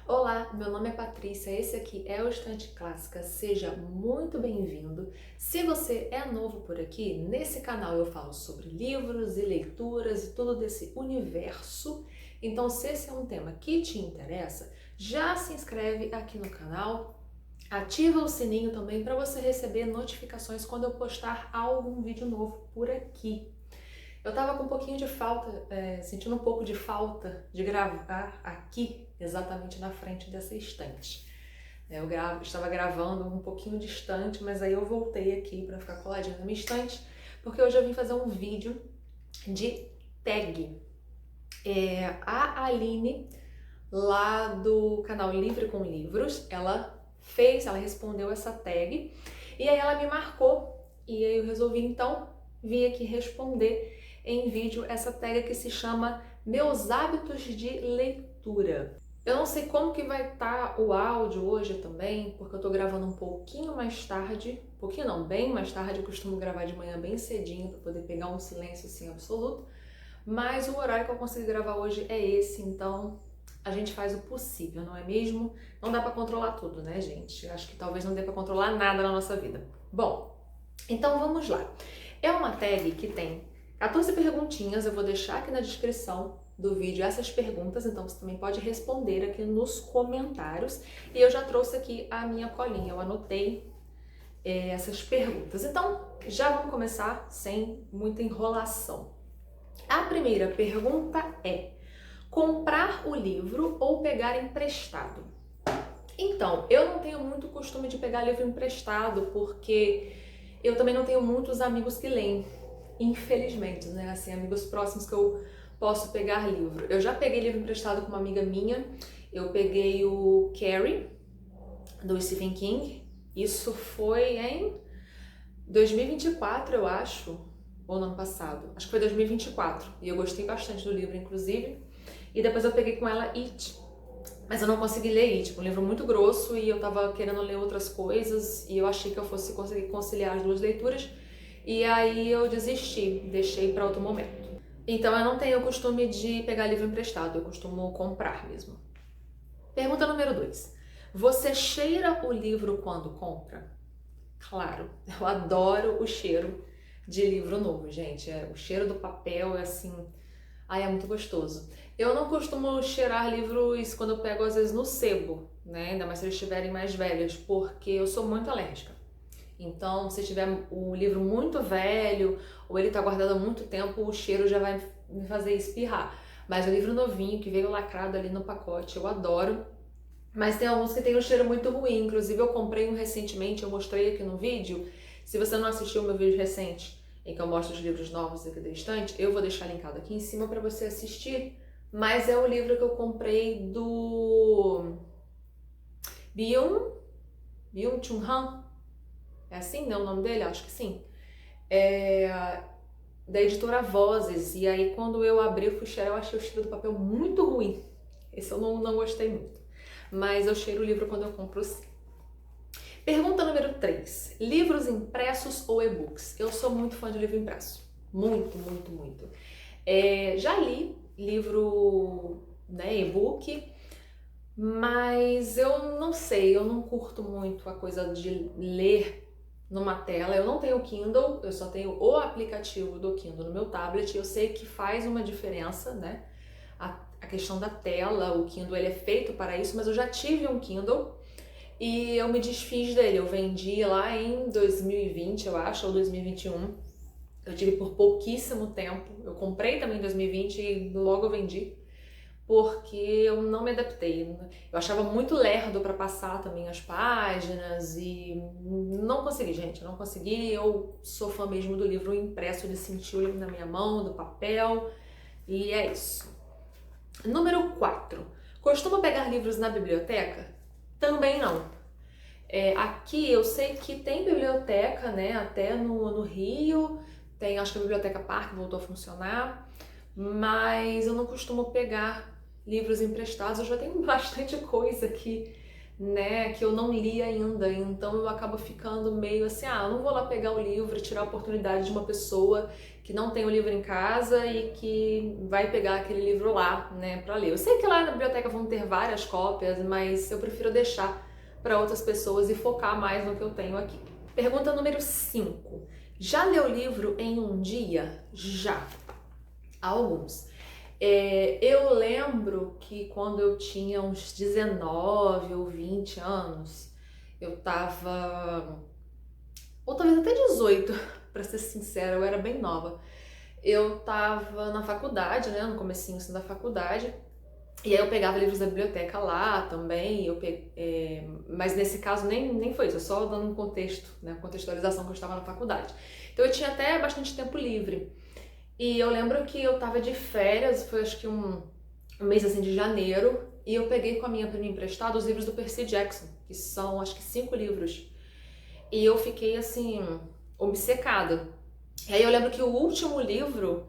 Olá, meu nome é Patrícia, esse aqui é o Estante Clássica, seja muito bem-vindo. Se você é novo por aqui, nesse canal eu falo sobre livros e leituras e tudo desse universo. Então, se esse é um tema que te interessa, já se inscreve aqui no canal, ativa o sininho também para você receber notificações quando eu postar algum vídeo novo por aqui. Eu tava com um pouquinho de falta, sentindo um pouco de falta de gravar aqui, exatamente na frente dessa estante. Estava gravando um pouquinho distante, mas aí eu voltei aqui para ficar coladinha na minha estante, porque hoje eu vim fazer um vídeo de tag. A Aline, lá do canal Livre com Livros, ela respondeu essa tag, e aí ela me marcou, e aí eu resolvi então vir aqui responder em vídeo essa tag que se chama Meus Hábitos de Leitura. Eu não sei como que vai estar o áudio hoje também, porque eu tô gravando um pouquinho mais tarde, pouquinho não, bem mais tarde, eu costumo gravar de manhã bem cedinho para poder pegar um silêncio assim absoluto, mas o horário que eu consegui gravar hoje é esse, então a gente faz o possível, não é mesmo? Não dá para controlar tudo, né, gente? Eu acho que talvez não dê para controlar nada na nossa vida. Bom, então vamos lá. É uma tag que tem 14 perguntinhas, eu vou deixar aqui na descrição do vídeo essas perguntas, então você também pode responder aqui nos comentários. E eu já trouxe aqui a minha colinha, eu anotei essas perguntas. Então, já vamos começar sem muita enrolação. A primeira pergunta é: comprar o livro ou pegar emprestado? Então, eu não tenho muito costume de pegar livro emprestado, porque eu também não tenho muitos amigos que leem. Infelizmente, né? Assim, amigos próximos que eu posso pegar livro. Eu já peguei livro emprestado com uma amiga minha. Eu peguei o Carrie, do Stephen King. Isso foi em 2024, eu acho, ou no ano passado. Acho que foi 2024. E eu gostei bastante do livro, inclusive. E depois eu peguei com ela It. Mas eu não consegui ler It, um livro muito grosso, e eu tava querendo ler outras coisas, e eu achei que eu fosse conseguir conciliar as duas leituras. E aí eu desisti, deixei para outro momento. Então eu não tenho o costume de pegar livro emprestado, eu costumo comprar mesmo. Pergunta número 2. Você cheira o livro quando compra? Claro, eu adoro o cheiro de livro novo, gente. O cheiro do papel é assim, ai, é muito gostoso. Eu não costumo cheirar livros quando eu pego às vezes no sebo, né? Ainda mais se eles estiverem mais velhos, porque eu sou muito alérgica. Então, se tiver o livro muito velho ou ele tá guardado há muito tempo, o cheiro já vai me fazer espirrar. Mas o livro novinho que veio lacrado ali no pacote, eu adoro. Mas tem alguns que tem um cheiro muito ruim. Inclusive, eu comprei um recentemente, eu mostrei aqui no vídeo. Se você não assistiu o meu vídeo recente, em que eu mostro os livros novos aqui da estante, eu vou deixar linkado aqui em cima para você assistir. Mas é o livro que eu comprei do Byung-Chul Han. É assim, né, o nome dele? Acho que sim. Da editora Vozes. E aí, quando eu abri o cheirar, eu achei o cheiro do papel muito ruim. Esse eu não gostei muito. Mas eu cheiro o livro quando eu compro sim. Pergunta número 3. Livros impressos ou e-books? Eu sou muito fã de livro impresso. Muito, muito, muito. Já li livro, né, e-book, mas eu não sei, eu não curto muito a coisa de ler numa tela. Eu não tenho Kindle, eu só tenho o aplicativo do Kindle no meu tablet. Eu sei que faz uma diferença, né? A questão da tela, o Kindle ele é feito para isso, mas eu já tive um Kindle e eu me desfiz dele. Eu vendi lá em 2020, eu acho, ou 2021. Eu tive por pouquíssimo tempo. Eu comprei também em 2020 e logo eu vendi, porque eu não me adaptei. Eu achava muito lerdo para passar também as páginas e não consegui, gente, não consegui. Eu sou fã mesmo do livro impresso, de sentir o livro na minha mão, do papel, e é isso. Número 4. Costuma pegar livros na biblioteca? Também não. Aqui eu sei que tem biblioteca, né, até no Rio, tem, acho que a Biblioteca Parque voltou a funcionar, mas eu não costumo pegar livros emprestados. Eu já tenho bastante coisa aqui né, que eu não li ainda, então eu acabo ficando meio assim, eu não vou lá pegar o livro e tirar a oportunidade de uma pessoa que não tem o livro em casa e que vai pegar aquele livro lá, né, para ler. Eu sei que lá na biblioteca vão ter várias cópias, mas eu prefiro deixar para outras pessoas e focar mais no que eu tenho aqui. Pergunta número 5. Já leu livro em um dia? Já. Alguns. Eu lembro que quando eu tinha uns 19 ou 20 anos, eu tava, ou talvez até 18, pra ser sincera, eu era bem nova. Eu tava na faculdade, né, no comecinho assim, da faculdade, e aí eu pegava livros da biblioteca lá também, mas nesse caso nem foi isso, só dando um contexto, né, contextualização que eu estava na faculdade. Então eu tinha até bastante tempo livre. E eu lembro que eu tava de férias, foi acho que um mês assim de janeiro, e eu peguei com a minha prima emprestada os livros do Percy Jackson, que são acho que 5 livros. E eu fiquei assim, obcecada. E aí eu lembro que o último livro,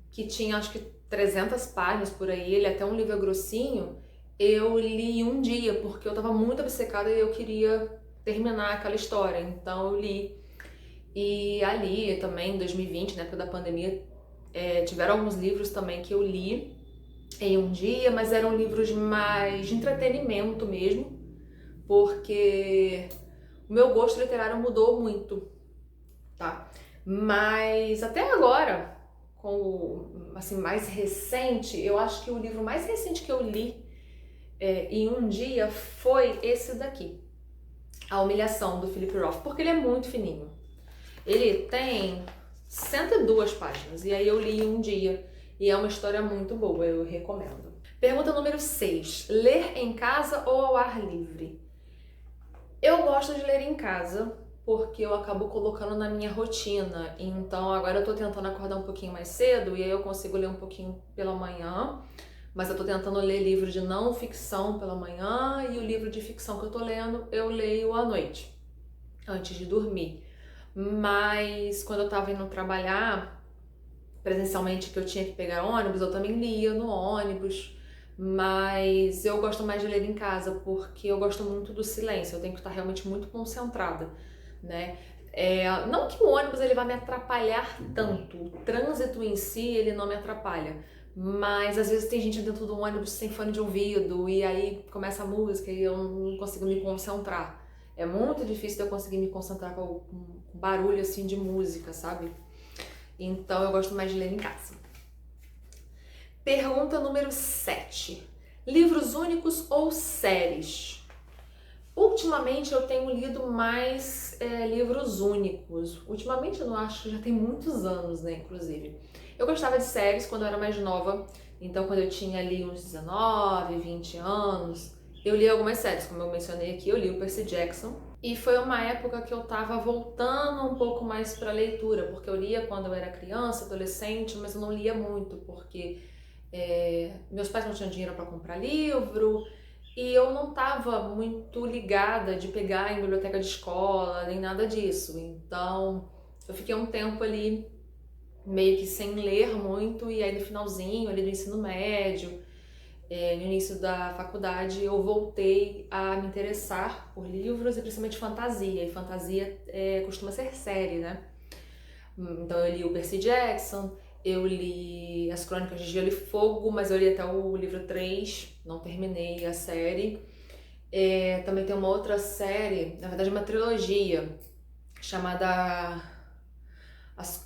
que tinha acho que 300 páginas por aí, ele é até um livro grossinho, eu li em um dia, porque eu tava muito obcecada e eu queria terminar aquela história. Então eu li. E ali também, em 2020, na época da pandemia, tiveram alguns livros também que eu li em um dia, mas eram livros mais de entretenimento mesmo, porque o meu gosto literário mudou muito, tá? Mas até agora, com o assim, mais recente, eu acho que o livro mais recente que eu li em um dia foi esse daqui, A Humilhação, do Philip Roth, porque ele é muito fininho. Ele tem 102 páginas, e aí eu li em um dia, e é uma história muito boa, eu recomendo. Pergunta número 6. Ler em casa ou ao ar livre? Eu gosto de ler em casa, porque eu acabo colocando na minha rotina. Então agora eu tô tentando acordar um pouquinho mais cedo, e aí eu consigo ler um pouquinho pela manhã, mas eu tô tentando ler livro de não ficção pela manhã, e o livro de ficção que eu tô lendo, eu leio à noite, antes de dormir. Mas quando eu tava indo trabalhar presencialmente, que eu tinha que pegar ônibus, eu também lia no ônibus. Mas eu gosto mais de ler em casa, porque eu gosto muito do silêncio, eu tenho que estar realmente muito concentrada, né? Não que o ônibus ele vai me atrapalhar tanto, o trânsito em si ele não me atrapalha, mas às vezes tem gente dentro do ônibus sem fone de ouvido e aí começa a música e eu não consigo me concentrar. É muito difícil de eu conseguir me concentrar com barulho assim de música, sabe? Então eu gosto mais de ler em casa. Pergunta número 7. Livros únicos ou séries? Ultimamente eu tenho lido mais livros únicos. Ultimamente eu não acho, já tem muitos anos, né, inclusive. Eu gostava de séries quando eu era mais nova, então quando eu tinha ali uns 19, 20 anos, eu li algumas séries, como eu mencionei aqui, eu li o Percy Jackson. E foi uma época que eu tava voltando um pouco mais pra leitura, porque eu lia quando eu era criança, adolescente, mas eu não lia muito, porque meus pais não tinham dinheiro para comprar livro e eu não estava muito ligada de pegar em biblioteca de escola, nem nada disso. Então eu fiquei um tempo ali meio que sem ler muito, e aí no finalzinho ali do ensino médio, no início da faculdade, eu voltei a me interessar por livros e principalmente fantasia. E fantasia costuma ser série, né? Então eu li o Percy Jackson, eu li As Crônicas de Gelo e Fogo, mas eu li até o livro 3, não terminei a série. Também tem uma outra série, na verdade uma trilogia, chamada...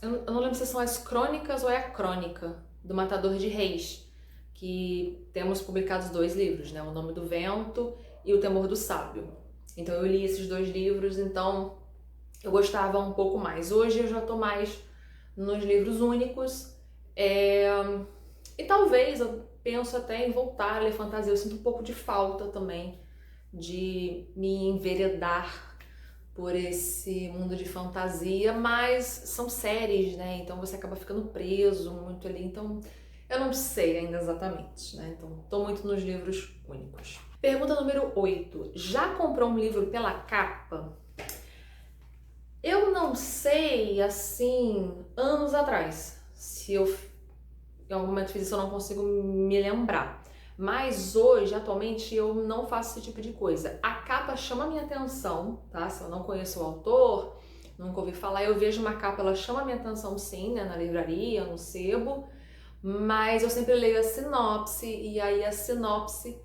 eu não lembro se são As Crônicas ou é a Crônica, do Matador de Reis, que temos publicados 2 livros, né? O Nome do Vento e O Temor do Sábio. Então eu li esses 2 livros, então eu gostava um pouco mais. Hoje eu já tô mais nos livros únicos, e talvez eu penso até em voltar a ler fantasia. Eu sinto um pouco de falta também de me enveredar por esse mundo de fantasia, mas são séries, né? Então você acaba ficando preso muito ali, então eu não sei ainda exatamente, né? Então tô muito nos livros únicos. Pergunta número 8. Já comprou um livro pela capa? Eu não sei, assim, anos atrás, se eu em algum momento fiz isso, eu não consigo me lembrar. Mas hoje, atualmente, eu não faço esse tipo de coisa. A capa chama a minha atenção, tá? Se eu não conheço o autor, nunca ouvi falar, eu vejo uma capa, ela chama a minha atenção sim, né? Na livraria, no sebo, mas eu sempre leio a sinopse, e aí a sinopse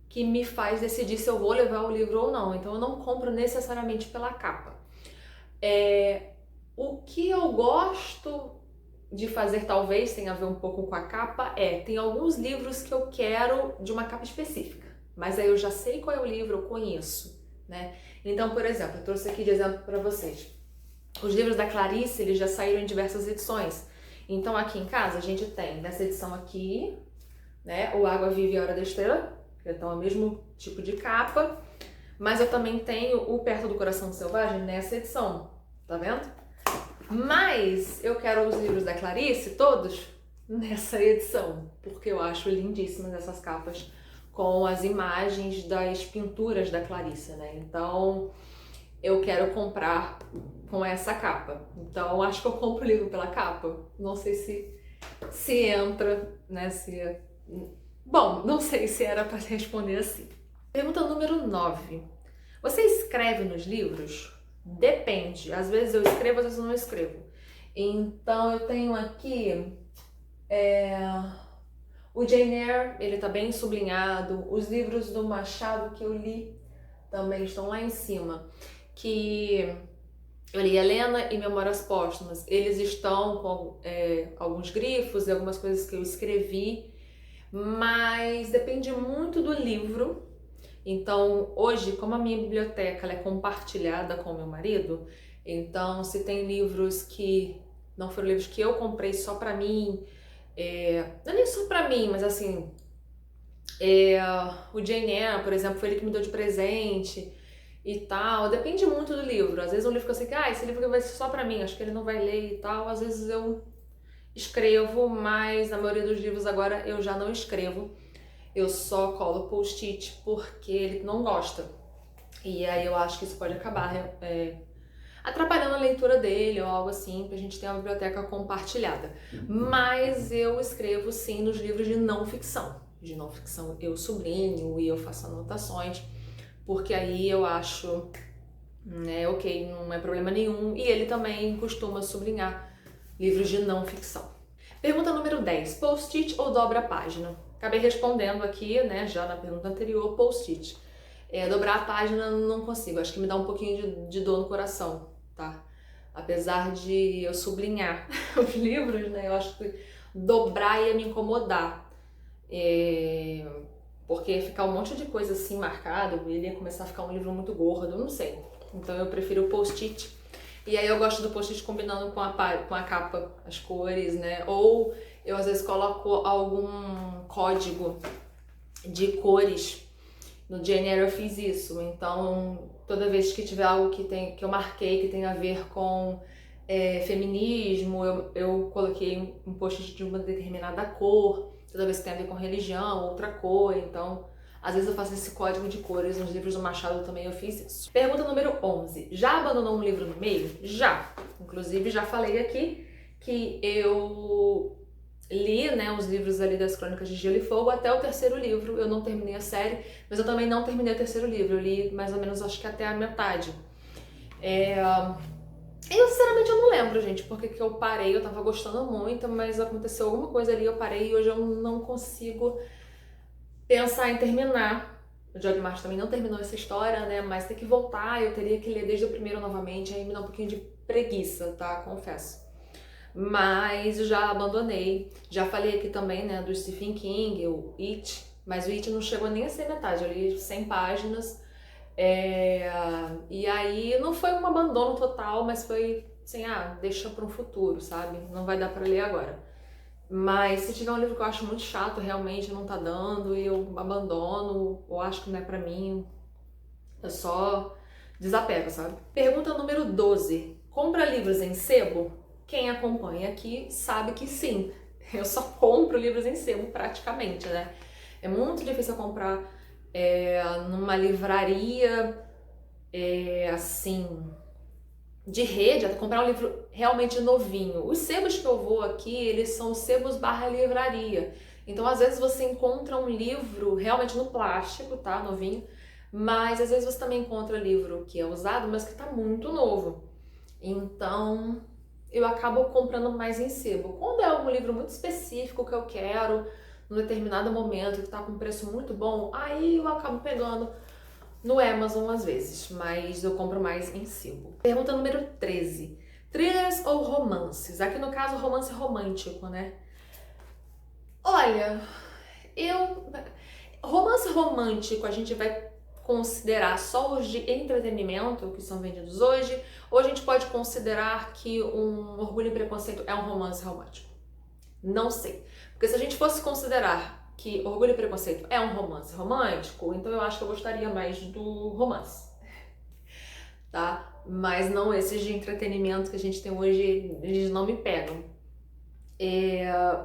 que me faz decidir se eu vou levar o livro ou não. Então eu não compro necessariamente pela capa. O que eu gosto de fazer, talvez tenha a ver um pouco com a capa, tem alguns livros que eu quero de uma capa específica, mas aí eu já sei qual é o livro, eu conheço, né? Então, por exemplo, eu trouxe aqui de exemplo para vocês. Os livros da Clarice, eles já saíram em diversas edições. Então aqui em casa a gente tem nessa edição aqui, né, o Água Viva e a Hora da Estrela, então é o mesmo tipo de capa, mas eu também tenho o Perto do Coração Selvagem nessa edição, tá vendo? Mas eu quero os livros da Clarice todos nessa edição, porque eu acho lindíssimas essas capas com as imagens das pinturas da Clarice, né? Então eu quero comprar com essa capa. Então acho que eu compro o livro pela capa. Não sei se entra, né? Bom, não sei se era para responder assim. Pergunta número 9. Você escreve nos livros? Depende. Às vezes eu escrevo, às vezes eu não escrevo. Então eu tenho aqui o Jane Eyre, ele tá bem sublinhado. Os livros do Machado que eu li também estão lá em cima. Que eu li Helena e Memórias Póstumas. Eles estão com alguns grifos e algumas coisas que eu escrevi, mas depende muito do livro. Então, hoje, como a minha biblioteca ela é compartilhada com o meu marido, então se tem livros que não foram livros que eu comprei só pra mim, não é nem só pra mim, mas assim, o Jane Eyre, por exemplo, foi ele que me deu de presente e tal, depende muito do livro. Às vezes um livro que eu sei que, esse livro vai ser só pra mim, acho que ele não vai ler e tal, às vezes eu escrevo, mas na maioria dos livros agora eu já não escrevo. Eu só colo post-it porque ele não gosta. E aí eu acho que isso pode acabar atrapalhando a leitura dele ou algo assim, porque a gente tem uma biblioteca compartilhada. Mas eu escrevo sim nos livros de não ficção. De não ficção eu sublinho e eu faço anotações, porque aí eu acho, ok, não é problema nenhum. E ele também costuma sublinhar livros de não ficção. Pergunta número 10. Post-it ou dobra a página? Acabei respondendo aqui, né, já na pergunta anterior, post-it. Dobrar a página não consigo, acho que me dá um pouquinho de dor no coração, tá? Apesar de eu sublinhar os livros, né, eu acho que dobrar ia me incomodar. Porque ia ficar um monte de coisa assim marcado, ele ia começar a ficar um livro muito gordo, não sei. Então eu prefiro o post-it. E aí eu gosto do post-it combinando com a capa, as cores, né? Ou eu às vezes coloco algum código de cores. No Jane Eyre eu fiz isso, então toda vez que tiver algo que eu marquei que tem a ver com feminismo, eu coloquei um post-it de uma determinada cor. Toda vez que tem a ver com religião, outra cor, então às vezes eu faço esse código de cores. Nos livros do Machado também eu fiz isso. Pergunta número 11. Já abandonou um livro no meio? Já. Inclusive já falei aqui que eu li, né, os livros ali das Crônicas de Gelo e Fogo até o terceiro livro. Eu não terminei a série, mas eu também não terminei o terceiro livro. Eu li mais ou menos, acho que até a metade. Eu sinceramente eu não lembro, gente, porque que eu parei. Eu tava gostando muito, mas aconteceu alguma coisa ali, eu parei e hoje eu não consigo pensar em terminar. O George Martin também não terminou essa história, né? Mas tem que voltar, eu teria que ler desde o primeiro novamente, aí me dá um pouquinho de preguiça, tá? Confesso. Mas já abandonei. Já falei aqui também, né, do Stephen King, o It, mas o It não chegou nem a ser metade, eu li 100 páginas. E aí não foi um abandono total, mas foi assim, deixa para um futuro, sabe? Não vai dar para ler agora. Mas se tiver um livro que eu acho muito chato, realmente não tá dando, e eu abandono, ou acho que não é pra mim, eu só desapego, sabe? Pergunta número 12. Compra livros em sebo? Quem acompanha aqui sabe que sim. Eu só compro livros em sebo praticamente, né? É muito difícil eu comprar numa livraria assim, de rede, até comprar um livro realmente novinho. Os sebos que eu vou aqui, eles são sebos /livraria. Então, às vezes você encontra um livro realmente no plástico, tá? Novinho. Mas às vezes você também encontra livro que é usado, mas que tá muito novo. Então, eu acabo comprando mais em sebo. Quando é algum livro muito específico que eu quero, num determinado momento, que tá com um preço muito bom, aí eu acabo pegando no Amazon às vezes, mas eu compro mais em sebo. Pergunta número 13. Thrillers ou romances? Aqui no caso, romance romântico, né? Olha, eu... Romance romântico a gente vai considerar só os de entretenimento que são vendidos hoje, ou a gente pode considerar que um Orgulho e Preconceito é um romance romântico? Não sei. Porque se a gente fosse considerar que Orgulho e Preconceito é um romance romântico, então eu acho que eu gostaria mais do romance, tá? Mas não esses de entretenimento que a gente tem hoje, eles não me pegam.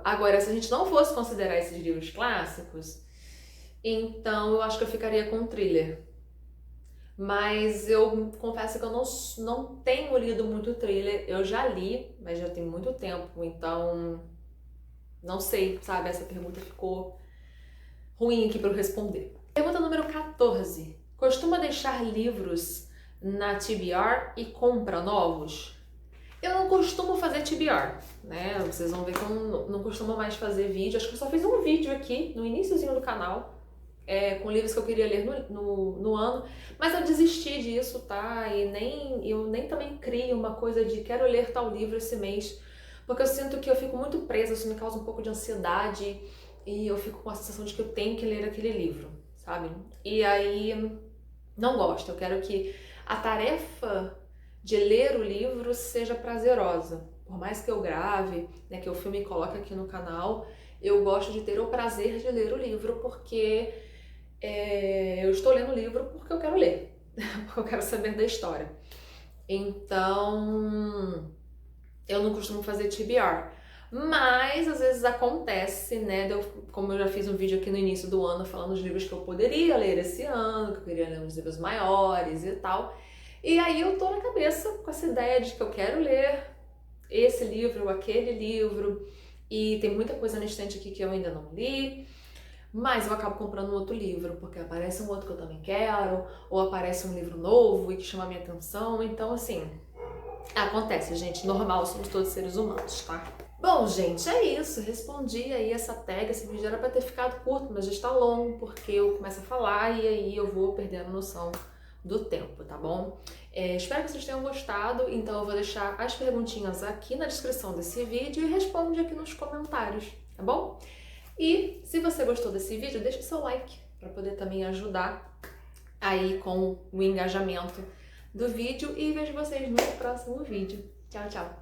Agora, se a gente não fosse considerar esses livros clássicos, então eu acho que eu ficaria com o thriller. Mas eu confesso que eu não tenho lido muito thriller. Eu já li, mas já tem muito tempo, então não sei, sabe? Essa pergunta ficou ruim aqui para eu responder. Pergunta número 14. Costuma deixar livros na TBR e compra novos? Eu não costumo fazer TBR, né? Vocês vão ver que eu não costumo mais fazer vídeo. Acho que eu só fiz um vídeo aqui no iniciozinho do canal, com livros que eu queria ler no ano, mas eu desisti disso, tá? E eu nem também crio uma coisa de quero ler tal livro esse mês, porque eu sinto que eu fico muito presa, isso me causa um pouco de ansiedade e eu fico com a sensação de que eu tenho que ler aquele livro, sabe? E aí não gosto, eu quero que a tarefa de ler o livro seja prazerosa. Por mais que eu grave, né, que eu filme e coloque aqui no canal, eu gosto de ter o prazer de ler o livro porque eu estou lendo o livro porque eu quero ler, porque eu quero saber da história. Então, eu não costumo fazer TBR. Mas, às vezes acontece, né, como eu já fiz um vídeo aqui no início do ano falando dos livros que eu poderia ler esse ano, que eu queria ler uns livros maiores e tal. E aí eu tô na cabeça com essa ideia de que eu quero ler esse livro ou aquele livro. E tem muita coisa na estante aqui que eu ainda não li. Mas eu acabo comprando um outro livro, porque aparece um outro que eu também quero, ou aparece um livro novo e que chama a minha atenção. Então, assim, acontece, gente. Normal, somos todos seres humanos, tá? Bom, gente, é isso. Respondi aí essa tag. Esse vídeo era pra ter ficado curto, mas já está longo, porque eu começo a falar e aí eu vou perdendo noção do tempo, tá bom? Espero que vocês tenham gostado, então eu vou deixar as perguntinhas aqui na descrição desse vídeo e responde aqui nos comentários, tá bom? E se você gostou desse vídeo, deixa seu like para poder também ajudar aí com o engajamento do vídeo e vejo vocês no próximo vídeo. Tchau, tchau!